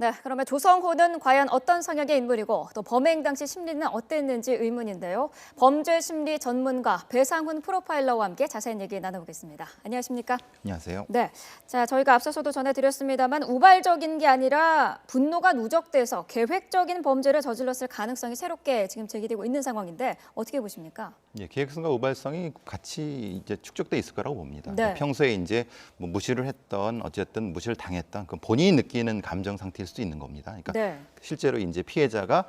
네, 그러면 조성호는 과연 어떤 성향의 인물이고 또 범행 당시 심리는 어땠는지 의문인데요. 범죄 심리 전문가 배상훈 프로파일러와 함께 자세한 얘기 나눠보겠습니다. 안녕하십니까? 안녕하세요. 네, 자 저희가 앞서서도 전해드렸습니다만 우발적인 게 아니라 분노가 누적돼서 계획적인 범죄를 저질렀을 가능성이 새롭게 지금 제기되고 있는 상황인데 어떻게 보십니까? 예, 계획성과 우발성이 같이 이제 축적돼 있을 거라고 봅니다. 네. 평소에 이제 뭐 무시를 했던 어쨌든 무시를 당했던 그 본인이 느끼는 감정 상태일 수도 있는 겁니다. 그러니까 네. 실제로 이제 피해자가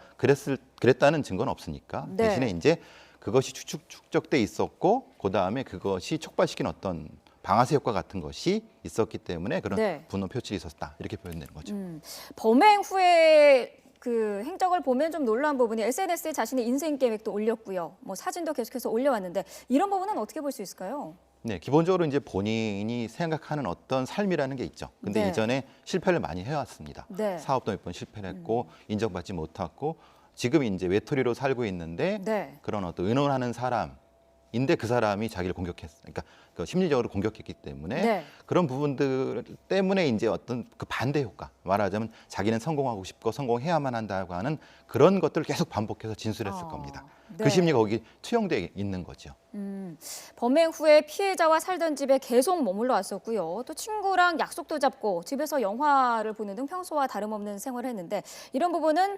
그랬다는 증거는 없으니까 네. 대신에 이제 그것이 축적돼 있었고 그 다음에 그것이 촉발시킨 어떤 방아쇠 효과 같은 것이 있었기 때문에 그런 네. 분노 표출이 있었다 이렇게 표현되는 거죠. 범행 후에 그 행적을 보면 좀 놀라운 부분이 SNS에 자신의 인생 계획도 올렸고요. 뭐 사진도 계속해서 올려왔는데 이런 부분은 어떻게 볼 수 있을까요? 네, 기본적으로 이제 본인이 생각하는 어떤 삶이라는 게 있죠. 근데 네. 이전에 실패를 많이 해왔습니다. 네. 사업도 몇 번 실패를 했고 인정받지 못했고 지금 이제 외톨이로 살고 있는데 네. 그런 어떤 의논하는 사람인데 그 사람이 자기를 그러니까 그 심리적으로 공격했기 때문에 네. 그런 부분들 때문에 이제 어떤 그 반대 효과, 말하자면 자기는 성공하고 싶고 성공해야만 한다고 하는 그런 것들을 계속 반복해서 진술했을 겁니다. 네. 그 심리가 거기 투영되어 있는 거죠. 범행 후에 피해자와 살던 집에 계속 머물러 왔었고요. 또 친구랑 약속도 잡고 집에서 영화를 보는 등 평소와 다름없는 생활을 했는데 이런 부분은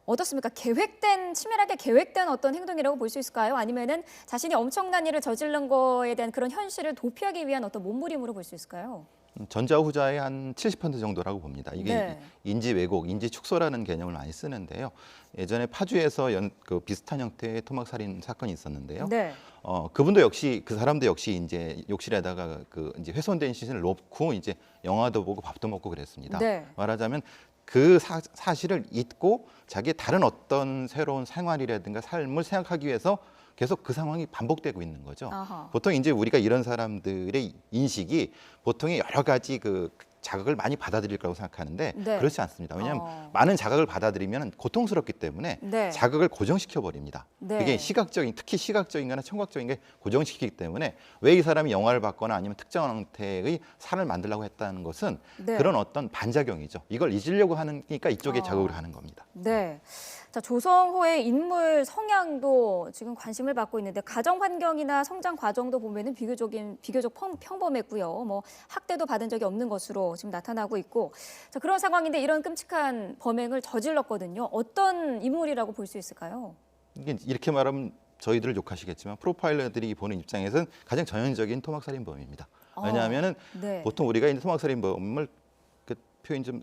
어떻습니까? 치밀하게 계획된 어떤 행동이라고 볼 수 있을까요? 아니면은 자신이 엄청난 일을 저지른 거에 대한 그런 현실을 도피하기 위한 어떤 몸부림으로 볼 수 있을까요? 전자후자의 한 70% 정도라고 봅니다. 이게 네. 인지 왜곡, 인지 축소라는 개념을 많이 쓰는데요. 예전에 파주에서 그 비슷한 형태의 토막살인 사건이 있었는데요. 네. 그 사람도 역시 이제 욕실에다가 그 이제 훼손된 시신을 놓고 이제 영화도 보고 밥도 먹고 그랬습니다. 네. 말하자면 그 사실을 잊고 자기의 다른 어떤 새로운 생활이라든가 삶을 생각하기 위해서 계속 그 상황이 반복되고 있는 거죠. 아하. 보통 이제 우리가 이런 사람들의 인식이 보통의 여러 가지 그 자극을 많이 받아들일 거라고 생각하는데 네. 그렇지 않습니다. 왜냐하면 많은 자극을 받아들이면 고통스럽기 때문에 네. 자극을 고정시켜 버립니다. 네. 그게 특히 시각적인 거나 청각적인 게 고정시키기 때문에 왜 이 사람이 영화를 봤거나 아니면 특정한 형태의 산을 만들려고 했다는 것은 네. 그런 어떤 반작용이죠. 이걸 잊으려고 하니까 이쪽에 자극을 하는 겁니다. 네. 자, 조성호의 인물 성향도 지금 관심을 받고 있는데 가정 환경이나 성장 과정도 보면은 비교적 평범했고요. 뭐 학대도 받은 적이 없는 것으로 지금 나타나고 있고. 자, 그런 상황인데 이런 끔찍한 범행을 저질렀거든요. 어떤 인물이라고 볼 수 있을까요? 이게 이렇게 말하면 저희들을 욕하시겠지만 프로파일러들이 보는 입장에서는 가장 전형적인 토막살인범입니다. 왜냐하면은 네. 보통 우리가 이제 토막살인범을 그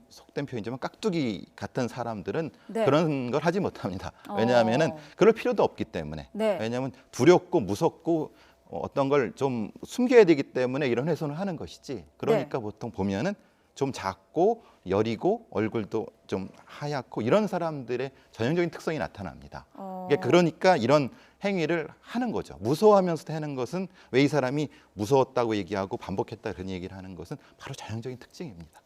속된 표현이지만 깍두기 같은 사람들은 네. 그런 걸 하지 못합니다. 왜냐하면은 그럴 필요도 없기 때문에. 네. 왜냐하면 두렵고 무섭고 어떤 걸 좀 숨겨야 되기 때문에 이런 훼손을 하는 것이지. 그러니까 보통 보면은 좀 작고 여리고 얼굴도 좀 하얗고 이런 사람들의 전형적인 특성이 나타납니다. 그러니까 이런 행위를 하는 거죠. 무서워하면서도 하는 것은 왜 이 사람이 무서웠다고 얘기하고 반복했다 그런 얘기를 하는 것은 바로 전형적인 특징입니다.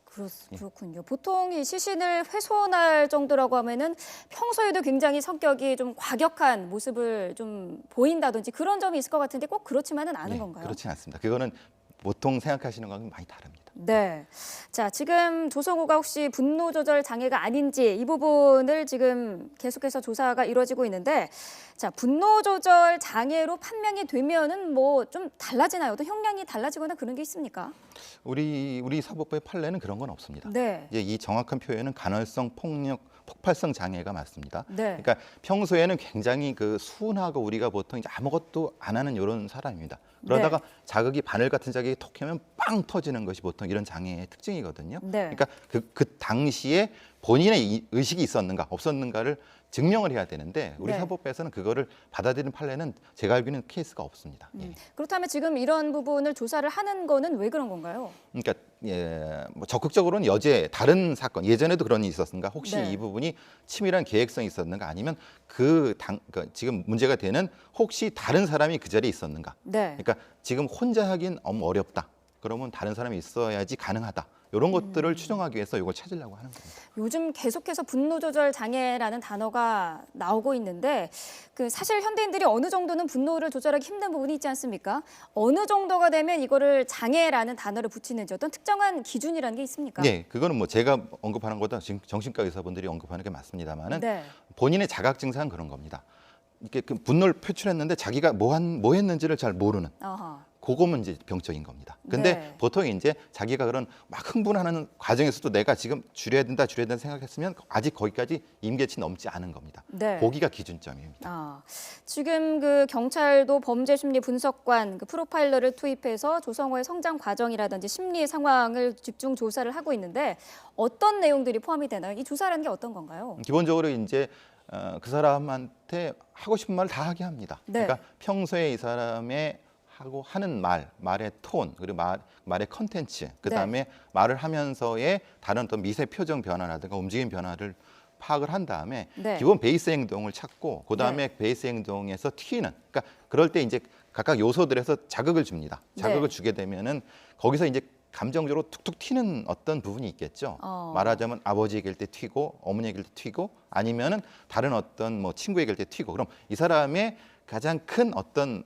그렇군요. 보통 이 시신을 훼손할 정도라고 하면은 평소에도 굉장히 성격이 좀 과격한 모습을 좀 보인다든지 그런 점이 있을 것 같은데 꼭 그렇지만은 않은 건가요? 그렇지 않습니다. 그거는 보통 생각하시는 거하고는 많이 다릅니다. 네. 자, 지금 조성호가 혹시 분노 조절 장애가 아닌지 이 부분을 지금 계속해서 조사가 이루어지고 있는데 자, 분노 조절 장애로 판명이 되면은 뭐 좀 달라지나요? 또 형량이 달라지거나 그런 게 있습니까? 우리 사법부의 판례는 그런 건 없습니다. 네. 이제 이 정확한 표현은 간헐성 폭발성 장애가 맞습니다. 네. 그러니까 평소에는 굉장히 그 순하고 우리가 보통 이제 아무것도 안 하는 이런 사람입니다. 그러다가 자극이 바늘 같은 자극이 톡 하면 빵 터지는 것이 보통 이런 장애의 특징이거든요. 네. 그러니까 그 당시에 본인의 의식이 있었는가 없었는가를 증명을 해야 되는데 우리 네. 사법부에서는 그거를 받아들이는 판례는 제가 알기로는 케이스가 없습니다. 예. 그렇다면 지금 이런 부분을 조사를 하는 거는 왜 그런 건가요? 그러니까 뭐 적극적으로는 다른 사건 예전에도 그런 일이 있었는가 혹시 네. 이 부분이 치밀한 계획성이 있었는가 아니면 그러니까 지금 문제가 되는 혹시 다른 사람이 그 자리에 있었는가 네. 그러니까 지금 혼자 하긴 너무 어렵다 그러면 다른 사람이 있어야지 가능하다 이런 것들을 추정하기 위해서 이걸 찾으려고 하는 겁니다. 요즘 계속해서 분노 조절 장애라는 단어가 나오고 있는데 그 사실 현대인들이 어느 정도는 분노를 조절하기 힘든 부분이 있지 않습니까? 어느 정도가 되면 이거를 장애라는 단어를 붙이는지 어떤 특정한 기준이라는 게 있습니까? 네, 그거는 뭐 제가 언급하는 것보다 지금 정신과 의사분들이 언급하는 게 맞습니다만은 네. 본인의 자각 증상은 그런 겁니다. 이렇게 그 분노를 표출했는데 자기가 뭐 했는지를 잘 모르는 어허. 그거면 이제 병적인 겁니다. 근데 네. 보통 이제 자기가 그런 막 흥분하는 과정에서도 내가 지금 줄여야 된다 생각했으면 아직 거기까지 임계치 넘지 않은 겁니다. 네. 거기가 기준점입니다. 지금 그 경찰도 범죄심리 분석관 그 프로파일러를 투입해서 조성호의 성장 과정이라든지 심리 상황을 집중 조사를 하고 있는데 어떤 내용들이 포함이 되나요? 이 조사라는 게 어떤 건가요? 기본적으로 이제 그 사람한테 하고 싶은 말 다 하게 합니다. 네. 그러니까 평소에 이 사람의 하고 하는 말의 톤, 그리고 말의 컨텐츠, 그다음에 말을 하면서의 다른 어떤 미세 표정 변화라든가 움직임 변화를 파악을 한 다음에 네. 기본 베이스 행동을 찾고 그다음에 베이스 행동에서 튀는, 그러니까 그럴 때 이제 각각 요소들에서 자극을 줍니다. 자극을 네. 주게 되면은 거기서 이제 감정적으로 툭툭 튀는 어떤 부분이 있겠죠. 말하자면 아버지 얘기할 때 튀고 어머니 얘기할 때 튀고 아니면은 다른 어떤 뭐 친구 얘기할 때 튀고, 그럼 이 사람의 가장 큰 어떤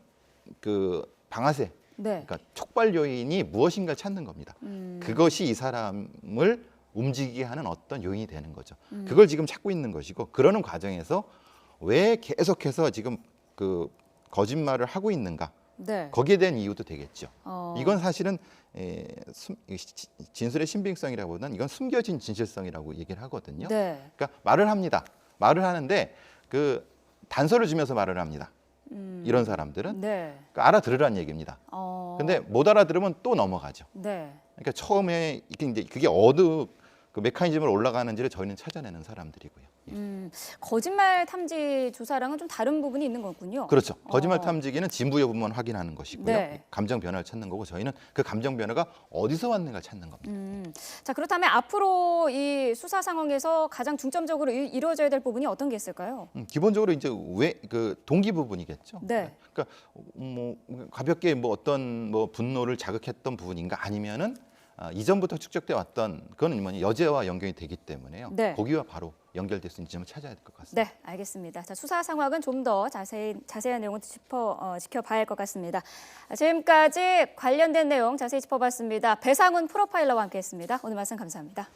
그 방아쇠, 네. 그러니까 촉발 요인이 무엇인가를 찾는 겁니다. 그것이 이 사람을 움직이게 하는 어떤 요인이 되는 거죠. 그걸 지금 찾고 있는 것이고, 그러는 과정에서 왜 계속해서 지금 그 거짓말을 하고 있는가, 네. 거기에 대한 이유도 되겠죠. 이건 사실은 진술의 신빙성이라고보다는 이건 숨겨진 진실성이라고 얘기를 하거든요. 네. 그러니까 말을 합니다. 말을 하는데 그 단서를 주면서 말을 합니다. 이런 사람들은 네. 그러니까 알아들으라는 얘기입니다. 근데 못 알아들으면 또 넘어가죠. 네. 그러니까 처음에 이제 그게 어느 그 메커니즘으로 올라가는지를 저희는 찾아내는 사람들이고요. 거짓말 탐지 조사랑은 좀 다른 부분이 있는 거군요. 그렇죠. 거짓말 탐지기는 진부 여부만 확인하는 것이고요. 네. 감정 변화를 찾는 거고, 저희는 그 감정 변화가 어디서 왔는가 찾는 겁니다. 자, 그렇다면 앞으로 이 수사 상황에서 가장 중점적으로 이루어져야 될 부분이 어떤 게 있을까요? 기본적으로 이제 왜 그 동기 부분이겠죠. 네. 그러니까 뭐 가볍게 뭐 어떤 뭐 분노를 자극했던 부분인가, 아니면은 이전부터 축적돼 왔던 그건 뭐냐 여죄와 연결이 되기 때문에요. 네. 거기와 바로 연결될 수 있는 점을 찾아야 될 것 같습니다. 네, 알겠습니다. 자, 수사 상황은 좀 더 자세한 내용을 지켜봐야 할 것 같습니다. 지금까지 관련된 내용 자세히 짚어봤습니다. 배상훈 프로파일러와 함께했습니다. 오늘 말씀 감사합니다.